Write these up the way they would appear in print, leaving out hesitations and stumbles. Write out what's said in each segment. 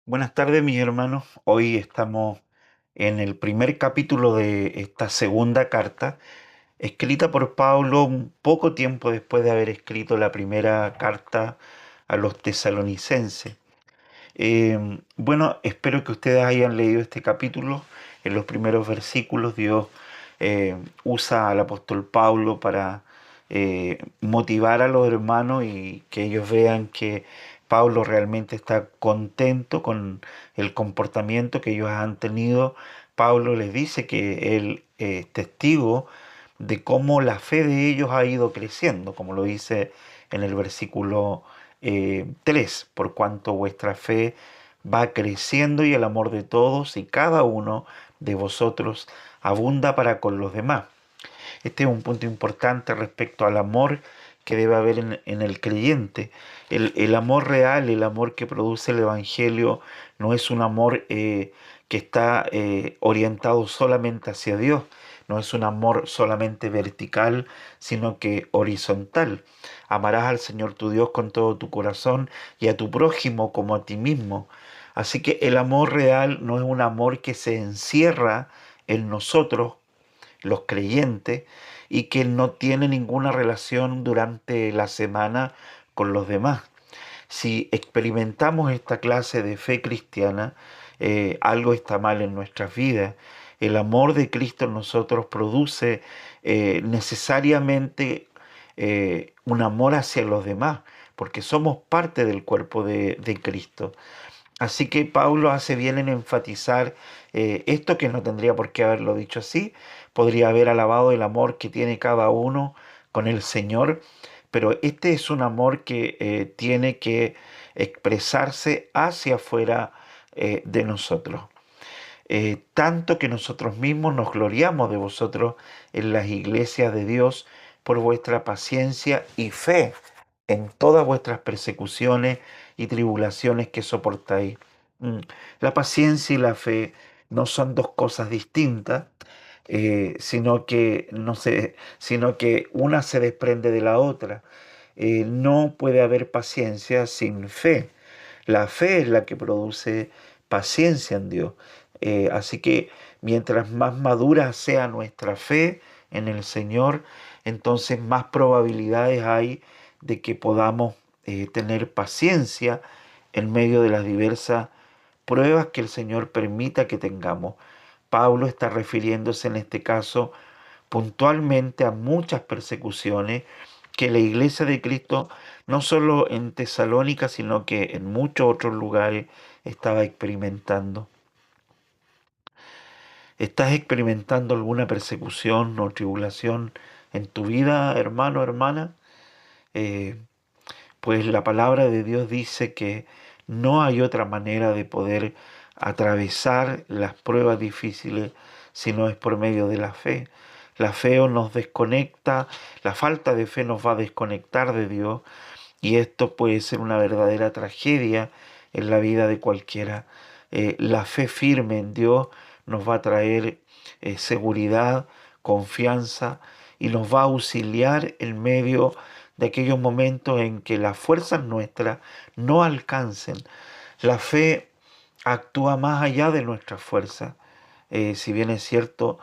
Buenas tardes, mis hermanos. Hoy estamos en el primer capítulo de esta segunda carta, escrita por Pablo un poco tiempo después de haber escrito la primera carta a los tesalonicenses. Bueno, espero que ustedes hayan leído este capítulo. En los primeros versículos Dios usa al apóstol Pablo para motivar a los hermanos y que ellos vean que Pablo realmente está contento con el comportamiento que ellos han tenido. Pablo les dice que él es testigo de cómo la fe de ellos ha ido creciendo, como lo dice en el versículo 3, por cuanto vuestra fe va creciendo y el amor de todos y cada uno de vosotros abunda para con los demás. Este es un punto importante respecto al amor que debe haber en el creyente. El amor real, el amor que produce el Evangelio, no es un amor que está orientado solamente hacia Dios, no es un amor solamente vertical, sino que horizontal. Amarás al Señor tu Dios con todo tu corazón y a tu prójimo como a ti mismo. Así que el amor real no es un amor que se encierra en nosotros los creyentes y que no tiene ninguna relación durante la semana con los demás. Si experimentamos esta clase de fe cristiana, algo está mal en nuestras vidas. El amor de Cristo en nosotros produce necesariamente un amor hacia los demás, porque somos parte del cuerpo de Cristo. Así que Pablo hace bien en enfatizar esto, que no tendría por qué haberlo dicho así. Podría haber alabado el amor que tiene cada uno con el Señor, pero este es un amor que tiene que expresarse hacia afuera de nosotros. Tanto que nosotros mismos nos gloriamos de vosotros en las iglesias de Dios por vuestra paciencia y fe en todas vuestras persecuciones y tribulaciones que soportáis. Mm. La paciencia y la fe no son dos cosas distintas, sino que una se desprende de la otra. No puede haber paciencia sin fe. La fe es la que produce paciencia en Dios. Así que mientras más madura sea nuestra fe en el Señor, entonces más probabilidades hay de que podamos tener paciencia en medio de las diversas pruebas que el Señor permita que tengamos. Pablo está refiriéndose en este caso puntualmente a muchas persecuciones que la iglesia de Cristo, no solo en Tesalónica, sino que en muchos otros lugares, estaba experimentando. ¿Estás experimentando alguna persecución o tribulación en tu vida, hermano, hermana? Eh, pues la palabra de Dios dice que no hay otra manera de poder atravesar las pruebas difíciles si no es por medio de la fe. La fe nos desconecta, la falta de fe nos va a desconectar de Dios y esto puede ser una verdadera tragedia en la vida de cualquiera. La fe firme en Dios nos va a traer seguridad, confianza y nos va a auxiliar en medio de aquellos momentos en que las fuerzas nuestras no alcancen. La fe actúa más allá de nuestras fuerzas. Si bien es cierto,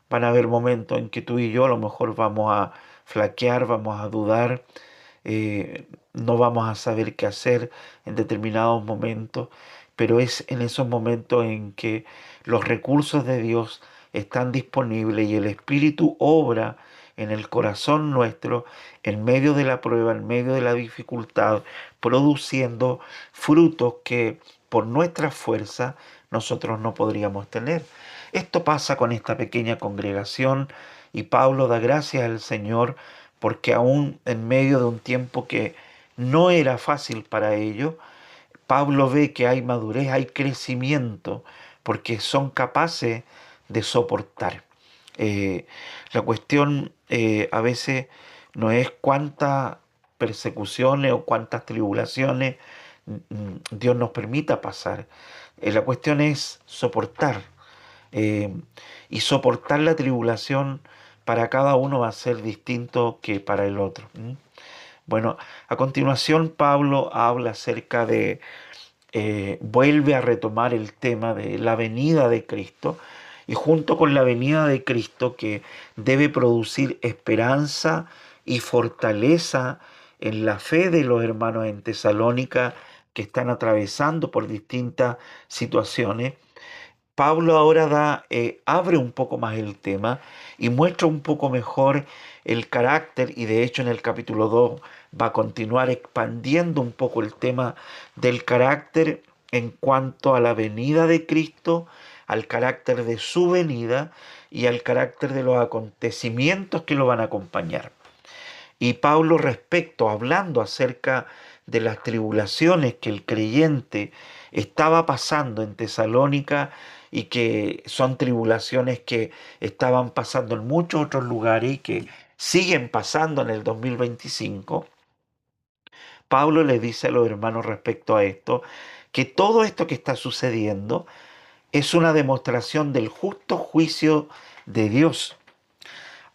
van a haber momentos en que tú y yo a lo mejor vamos a flaquear, vamos a dudar, no vamos a saber qué hacer en determinados momentos, pero es en esos momentos en que los recursos de Dios están disponibles y el Espíritu obra en el corazón nuestro, en medio de la prueba, en medio de la dificultad, produciendo frutos que por nuestra fuerza nosotros no podríamos tener. Esto pasa con esta pequeña congregación y Pablo da gracias al Señor porque aún en medio de un tiempo que no era fácil para ellos, Pablo ve que hay madurez, hay crecimiento, porque son capaces de soportar. Eh, la cuestión a veces no es cuántas persecuciones o cuántas tribulaciones Dios nos permita pasar. La cuestión es soportar. eh, y soportar la tribulación para cada uno va a ser distinto que para el otro. Bueno, a continuación Pablo habla acerca vuelve a retomar el tema de la venida de Cristo, y junto con la venida de Cristo, que debe producir esperanza y fortaleza en la fe de los hermanos en Tesalónica que están atravesando por distintas situaciones. Pablo ahora abre un poco más el tema y muestra un poco mejor el carácter, y de hecho en el capítulo 2 va a continuar expandiendo un poco el tema del carácter en cuanto a la venida de Cristo, al carácter de su venida y al carácter de los acontecimientos que lo van a acompañar. Y Pablo, hablando acerca de las tribulaciones que el creyente estaba pasando en Tesalónica, y que son tribulaciones que estaban pasando en muchos otros lugares y que siguen pasando en el 2025, Pablo le dice a los hermanos respecto a esto, que todo esto que está sucediendo es una demostración del justo juicio de Dios,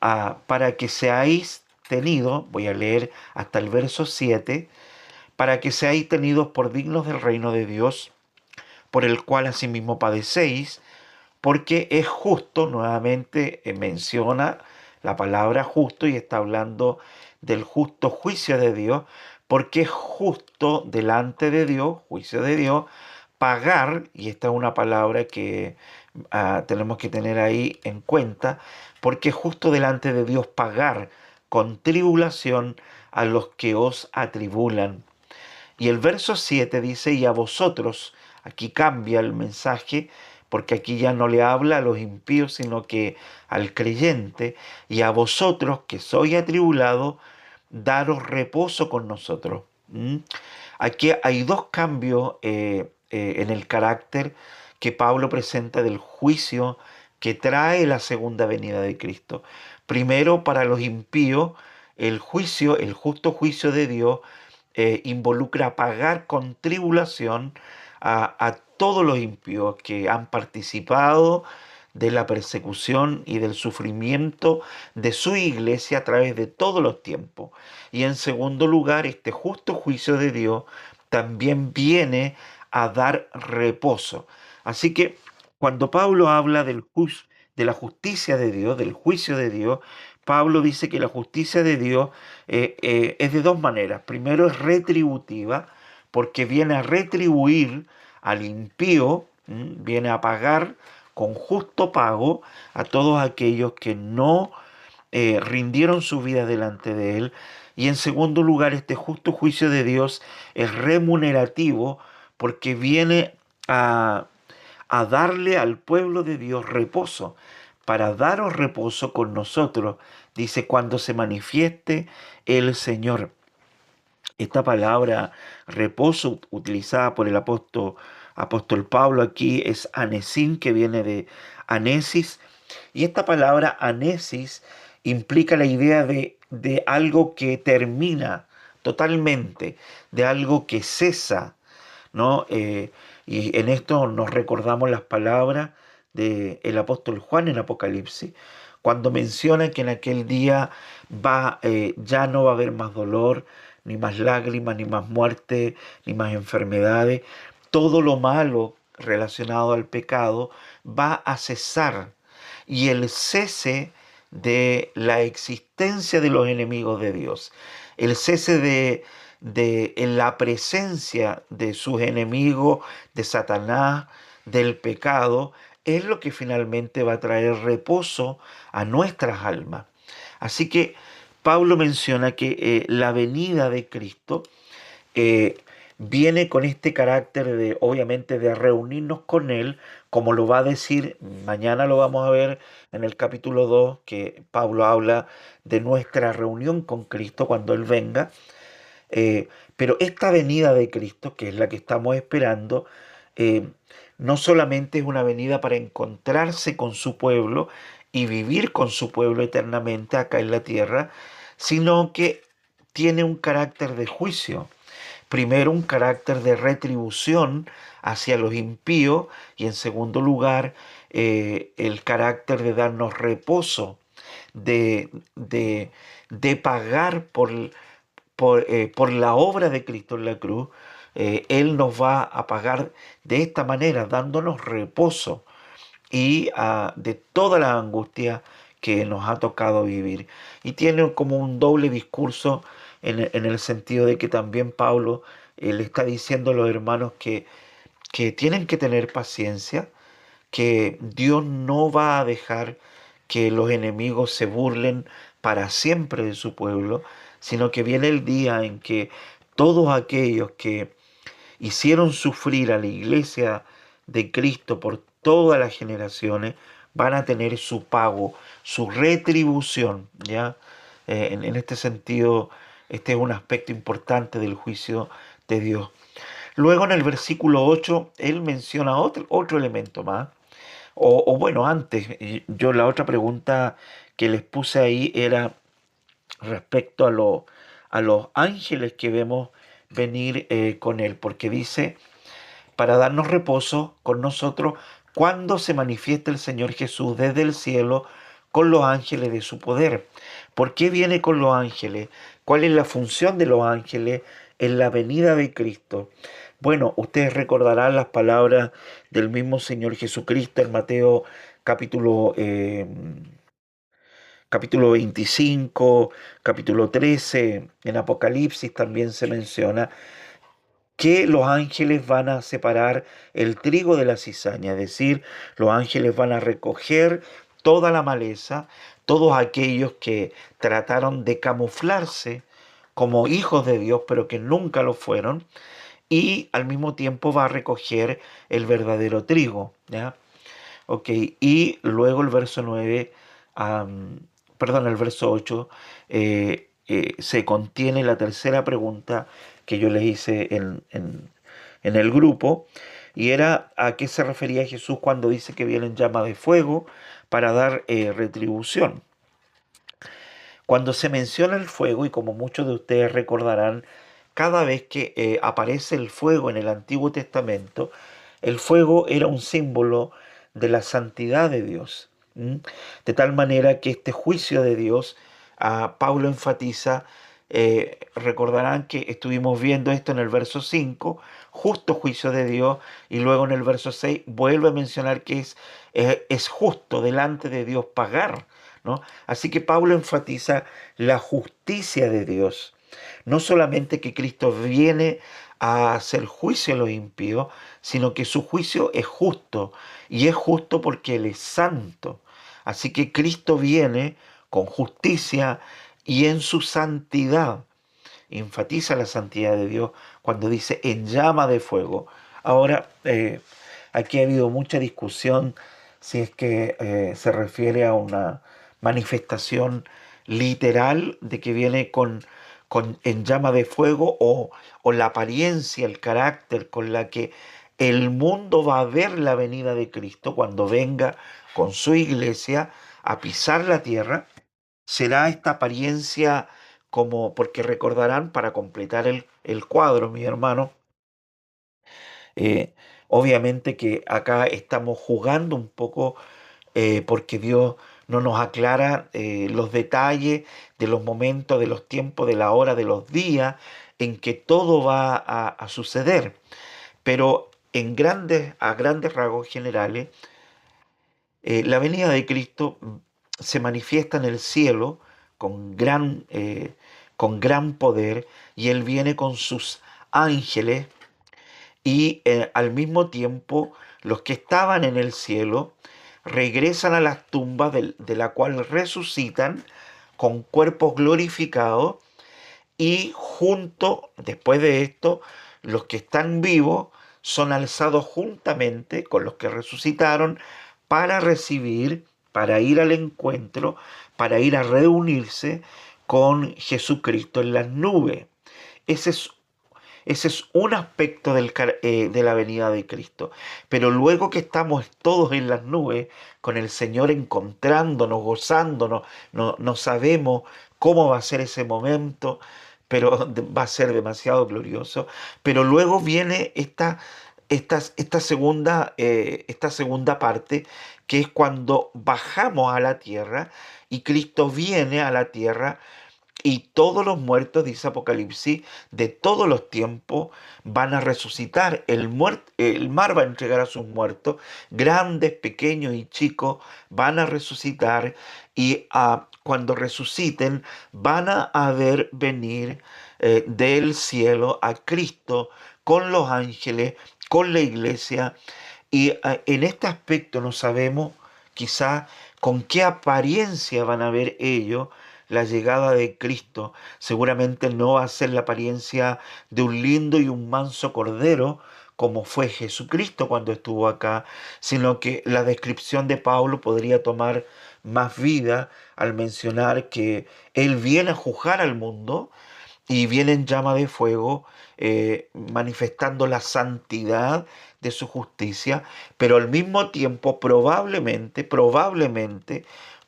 para que seáis tenidos, voy a leer hasta el verso 7, para que seáis tenidos por dignos del reino de Dios, por el cual asimismo padecéis, porque es justo. Nuevamente menciona la palabra justo y está hablando del justo juicio de Dios, porque es justo delante de Dios, juicio de Dios, pagar, y esta es una palabra que tenemos que tener ahí en cuenta, porque es justo delante de Dios pagar con tribulación a los que os atribulan. Y el verso 7 dice, y a vosotros, aquí cambia el mensaje, porque aquí ya no le habla a los impíos, sino que al creyente, y a vosotros que sois atribulados, daros reposo con nosotros. Aquí hay dos cambios en el carácter que Pablo presenta del juicio que trae la segunda venida de Cristo. Primero, para los impíos, el juicio, el justo juicio de Dios, involucra pagar con tribulación a todos los impíos que han participado de la persecución y del sufrimiento de su iglesia a través de todos los tiempos. Y en segundo lugar, este justo juicio de Dios también viene a dar reposo. Así que cuando Pablo habla de la justicia de Dios, del juicio de Dios, Pablo dice que la justicia de Dios es de dos maneras. Primero, es retributiva, porque viene a retribuir al impío, viene a pagar con justo pago a todos aquellos que no rindieron su vida delante de Él. Y en segundo lugar, este justo juicio de Dios es remunerativo, porque viene a darle al pueblo de Dios reposo, para daros reposo con nosotros, dice, cuando se manifieste el Señor. Esta palabra reposo utilizada por el apóstol Pablo aquí es anesin, que viene de anesis, y esta palabra anesis implica la idea de algo que termina totalmente, de algo que cesa, ¿no? Y en esto nos recordamos las palabras del apóstol Juan en Apocalipsis, cuando menciona que en aquel día ya no va a haber más dolor, ni más lágrimas, ni más muerte, ni más enfermedades. Todo lo malo relacionado al pecado va a cesar, y el cese de la existencia de los enemigos de Dios, el cese en la presencia de sus enemigos, de Satanás, del pecado, es lo que finalmente va a traer reposo a nuestras almas. Así que Pablo menciona que la venida de Cristo eh, viene con este carácter de, obviamente, de reunirnos con Él, como lo va a decir, mañana lo vamos a ver en el capítulo 2, que Pablo habla de nuestra reunión con Cristo cuando Él venga. Pero esta venida de Cristo, que es la que estamos esperando, eh, no solamente es una venida para encontrarse con su pueblo y vivir con su pueblo eternamente acá en la tierra, sino que tiene un carácter de juicio. Primero, un carácter de retribución hacia los impíos, y en segundo lugar, el carácter de darnos reposo, de, de, de pagar por la obra de Cristo en la cruz, Él nos va a pagar de esta manera, dándonos reposo y de toda la angustia que nos ha tocado vivir. Y tiene como un doble discurso en el sentido de que también Pablo le está diciendo a los hermanos que tienen que tener paciencia, que Dios no va a dejar que los enemigos se burlen para siempre de su pueblo, sino que viene el día en que todos aquellos que hicieron sufrir a la iglesia de Cristo por todas las generaciones van a tener su pago, su retribución, ¿ya? En este sentido, este es un aspecto importante del juicio de Dios. Luego en el versículo 8, él menciona otro elemento más, o bueno, antes, yo la otra pregunta que les puse ahí era respecto a los ángeles que vemos venir con él, porque dice, para darnos reposo con nosotros cuando se manifieste el Señor Jesús desde el cielo con los ángeles de su poder. ¿Por qué viene con los ángeles? ¿Cuál es la función de los ángeles en la venida de Cristo? Bueno, ustedes recordarán las palabras del mismo Señor Jesucristo en Mateo capítulo, capítulo 25, capítulo 13, en Apocalipsis también se menciona que los ángeles van a separar el trigo de la cizaña, es decir, los ángeles van a recoger toda la maleza, todos aquellos que trataron de camuflarse como hijos de Dios, pero que nunca lo fueron, y al mismo tiempo va a recoger el verdadero trigo, ¿ya? Ok, y luego el verso 9, perdón, el verso 8, se contiene la tercera pregunta que yo les hice en el grupo, y era a qué se refería Jesús cuando dice que vienen llamas de fuego para dar retribución. Cuando se menciona el fuego, y como muchos de ustedes recordarán, cada vez que aparece el fuego en el Antiguo Testamento, el fuego era un símbolo de la santidad de Dios. ¿M? De tal manera que este juicio de Dios, Pablo enfatiza, recordarán que estuvimos viendo esto en el verso 5, justo juicio de Dios, y luego en el verso 6 vuelve a mencionar que es justo delante de Dios pagar, ¿no? Así que Pablo enfatiza la justicia de Dios. No solamente que Cristo viene a hacer juicio a los impíos, sino que su juicio es justo. Y es justo porque Él es santo. Así que Cristo viene con justicia y en su santidad. Enfatiza la santidad de Dios cuando dice en llama de fuego. Ahora, aquí ha habido mucha discusión si es que se refiere a una manifestación literal de que viene en llama de fuego o la apariencia, el carácter con la que el mundo va a ver la venida de Cristo cuando venga con su iglesia a pisar la tierra. Será esta apariencia como, porque recordarán, para completar el cuadro, mi hermano, eh, obviamente que acá estamos jugando un poco porque Dios no nos aclara los detalles de los momentos, de los tiempos, de la hora, de los días en que todo va a suceder. Pero a grandes rasgos generales, la venida de Cristo se manifiesta en el cielo con con gran poder, y Él viene con sus ángeles, y al mismo tiempo los que estaban en el cielo regresan a las tumbas de la cual resucitan con cuerpos glorificados, y después de esto, los que están vivos son alzados juntamente con los que resucitaron para recibir, para ir al encuentro, para ir a reunirse con Jesucristo en las nubes. Ese es ese es un aspecto de la venida de Cristo. Pero luego que estamos todos en las nubes, con el Señor encontrándonos, gozándonos, no sabemos cómo va a ser ese momento, pero va a ser demasiado glorioso. Pero luego viene esta segunda parte, que es cuando bajamos a la tierra y Cristo viene a la tierra Y todos los muertos, dice Apocalipsis, de todos los tiempos van a resucitar. El mar va a entregar a sus muertos, grandes, pequeños y chicos van a resucitar y cuando resuciten van a ver venir del cielo a Cristo con los ángeles, con la iglesia. Y en este aspecto no sabemos quizá con qué apariencia van a ver ellos la llegada de Cristo. Seguramente no va a ser la apariencia de un lindo y un manso cordero, como fue Jesucristo cuando estuvo acá, sino que la descripción de Pablo podría tomar más vida al mencionar que Él viene a juzgar al mundo y viene en llama de fuego, manifestando la santidad de su justicia, pero al mismo tiempo probablemente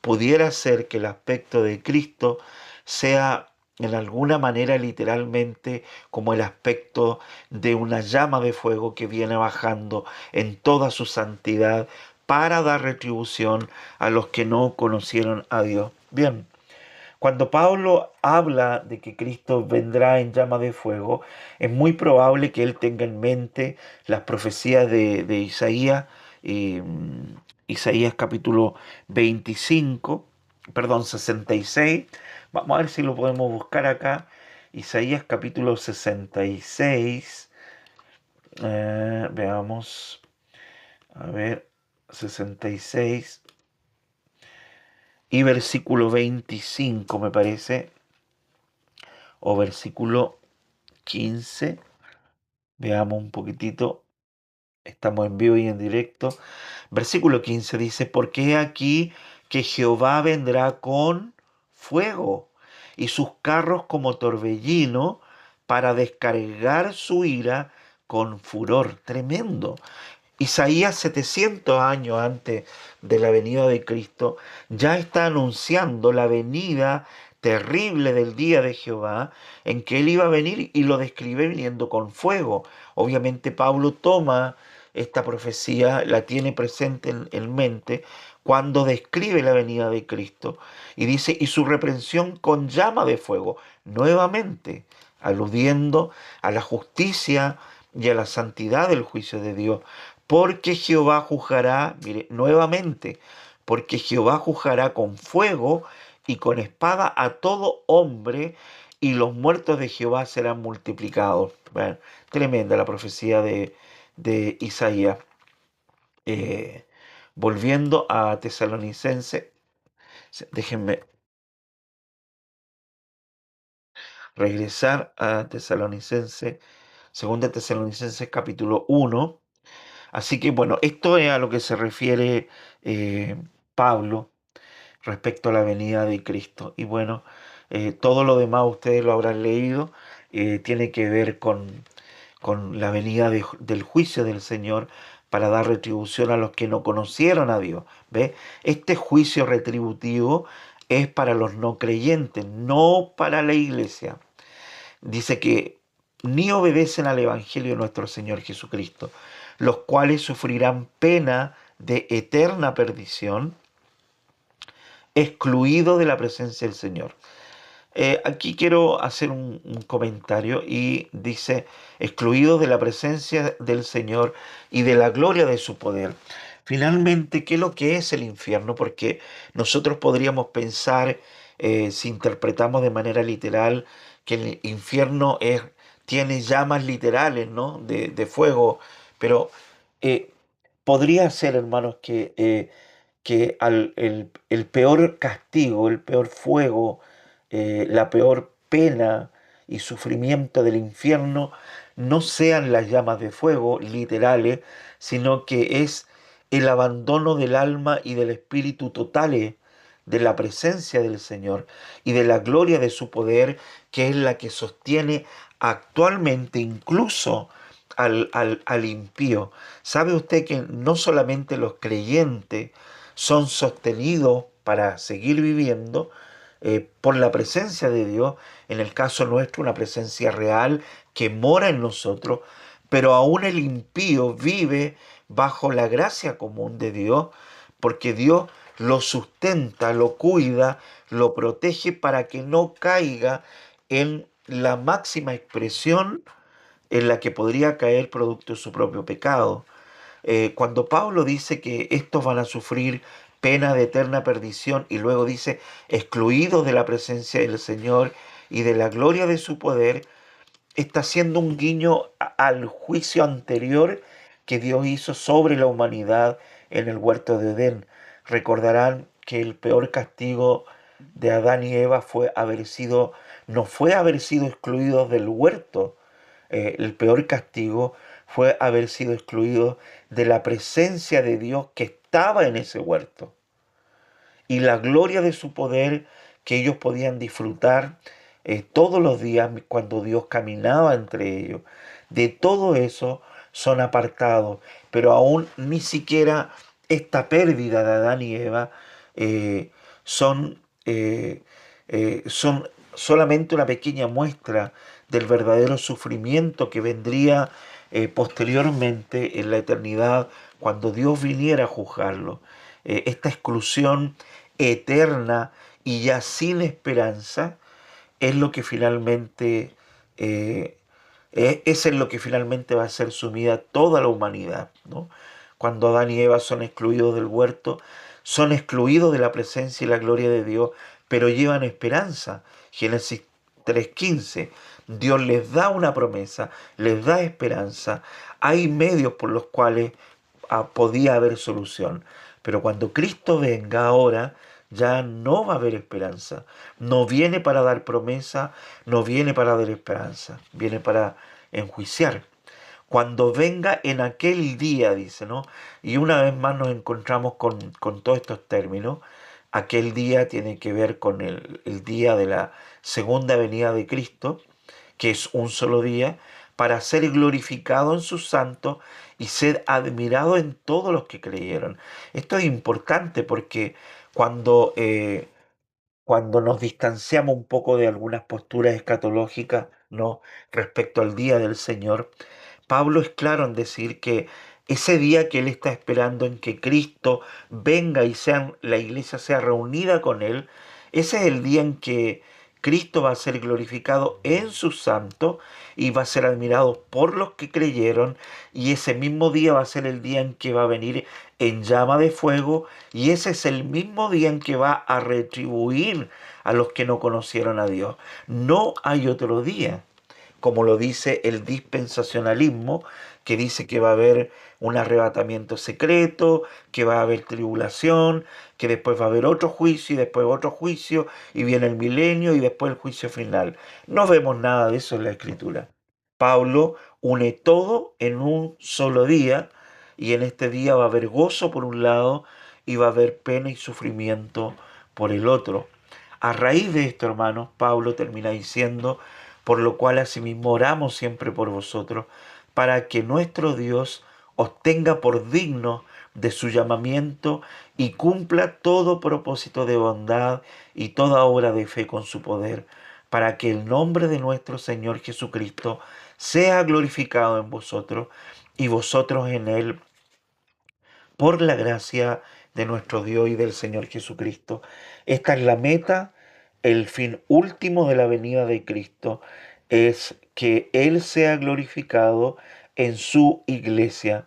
pudiera ser que el aspecto de Cristo sea en alguna manera literalmente como el aspecto de una llama de fuego que viene bajando en toda su santidad para dar retribución a los que no conocieron a Dios. Bien. Cuando Pablo habla de que Cristo vendrá en llama de fuego, es muy probable que él tenga en mente las profecías de Isaías, Isaías capítulo 25, perdón, 66. Vamos a ver si lo podemos buscar acá. Isaías capítulo 66. Veamos. A ver, 66 y versículo 25 me parece, o versículo 15. Veamos un poquitito, estamos en vivo y en directo. Versículo 15 dice, porque he aquí que Jehová vendrá con fuego y sus carros como torbellino para descargar su ira con furor. Tremendo. Isaías 700 años antes de la venida de Cristo ya está anunciando la venida terrible del día de Jehová en que él iba a venir y lo describe viniendo con fuego. Obviamente Pablo toma esta profecía, la tiene presente en mente cuando describe la venida de Cristo y dice, y su reprensión con llama de fuego, nuevamente aludiendo a la justicia y a la santidad del juicio de Dios. Porque Jehová juzgará, mire, nuevamente, porque Jehová juzgará con fuego y con espada a todo hombre, y los muertos de Jehová serán multiplicados. Bueno, tremenda la profecía de Isaías. Eh, Volviendo a Tesalonicense, déjenme regresar a Tesalonicense, segunda Tesalonicenses capítulo 1. Así que bueno, esto es a lo que se refiere Pablo respecto a la venida de Cristo. Y bueno, todo lo demás ustedes lo habrán leído, tiene que ver con la venida del juicio del Señor para dar retribución a los que no conocieron a Dios. ¿Ve? Este juicio retributivo es para los no creyentes, no para la iglesia. Dice que ni obedecen al Evangelio de nuestro Señor Jesucristo, los cuales sufrirán pena de eterna perdición, excluido de la presencia del Señor. Aquí quiero hacer un comentario y dice, excluidos de la presencia del Señor y de la gloria de su poder. Finalmente, ¿qué es lo que es el infierno? Porque nosotros podríamos pensar, si interpretamos de manera literal, que el infierno tiene llamas literales, ¿no? De fuego, pero eh, podría ser, hermanos, que el peor castigo, el peor fuego, la peor pena y sufrimiento del infierno no sean las llamas de fuego literales, sino que es el abandono del alma y del espíritu totales de la presencia del Señor y de la gloria de su poder, que es la que sostiene actualmente incluso al impío. ¿Sabe usted que no solamente los creyentes son sostenidos para seguir viviendo por la presencia de Dios, en el caso nuestro una presencia real que mora en nosotros, pero aún el impío vive bajo la gracia común de Dios, porque Dios lo sustenta, lo cuida, lo protege para que no caiga en la máxima expresión en la que podría caer producto de su propio pecado. Cuando Pablo dice que estos van a sufrir pena de eterna perdición y luego dice excluidos de la presencia del Señor y de la gloria de su poder, está haciendo un guiño al juicio anterior que Dios hizo sobre la humanidad en el huerto de Edén. Recordarán que el peor castigo de Adán y Eva no fue haber sido excluidos del huerto. El peor castigo fue haber sido excluidos de la presencia de Dios que estaba en ese huerto y la gloria de su poder que ellos podían disfrutar todos los días cuando Dios caminaba entre ellos. De todo eso son apartados, pero aún ni siquiera esta pérdida de Adán y Eva eh, son, son solamente una pequeña muestra del verdadero sufrimiento que vendría posteriormente en la eternidad cuando Dios viniera a juzgarlo. Esta exclusión eterna y ya sin esperanza es lo que finalmente es en lo que finalmente va a ser sumida toda la humanidad, ¿no? Cuando Adán y Eva son excluidos del huerto, son excluidos de la presencia y la gloria de Dios, pero llevan esperanza. Génesis 3:15, Dios les da una promesa, les da esperanza. Hay medios por los cuales podía haber solución. Pero cuando Cristo venga ahora, ya no va a haber esperanza. No viene para dar promesa, no viene para dar esperanza, viene para enjuiciar. Cuando venga en aquel día, dice, ¿no? Y una vez más nos encontramos con todos estos términos. Aquel día tiene que ver con el día de la segunda venida de Cristo, que es un solo día, para ser glorificado en sus santos y ser admirado en todos los que creyeron. Esto es importante porque cuando, cuando nos distanciamos un poco de algunas posturas escatológicas, ¿no? Respecto al día del Señor, Pablo es claro en decir que ese día que él está esperando en que Cristo venga y la iglesia sea reunida con él, ese es el día en que Cristo va a ser glorificado en su santo y va a ser admirado por los que creyeron, y ese mismo día va a ser el día en que va a venir en llama de fuego, y ese es el mismo día en que va a retribuir a los que no conocieron a Dios. No hay otro día, como lo dice el dispensacionalismo, que dice que va a haber un arrebatamiento secreto, que va a haber tribulación, que después va a haber otro juicio y después otro juicio y viene el milenio y después el juicio final. No vemos nada de eso en la Escritura. Pablo une todo en un solo día, y en este día va a haber gozo por un lado y va a haber pena y sufrimiento por el otro. A raíz de esto, hermanos, Pablo termina diciendo: por lo cual asimismo oramos siempre por vosotros, para que nuestro Dios os tenga por digno de su llamamiento y cumpla todo propósito de bondad y toda obra de fe con su poder, para que el nombre de nuestro Señor Jesucristo sea glorificado en vosotros y vosotros en él, por la gracia de nuestro Dios y del Señor Jesucristo. Esta es la meta, el fin último de la venida de Cristo, es que Él sea glorificado en su iglesia,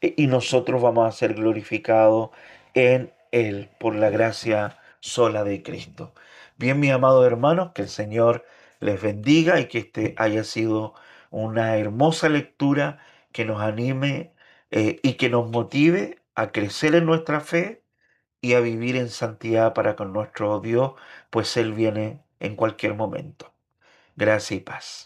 y nosotros vamos a ser glorificados en Él por la gracia sola de Cristo. Bien, mis amados hermanos, que el Señor les bendiga y que este haya sido una hermosa lectura que nos anime y que nos motive a crecer en nuestra fe y a vivir en santidad para con nuestro Dios, pues Él viene en cualquier momento. Gracias y paz.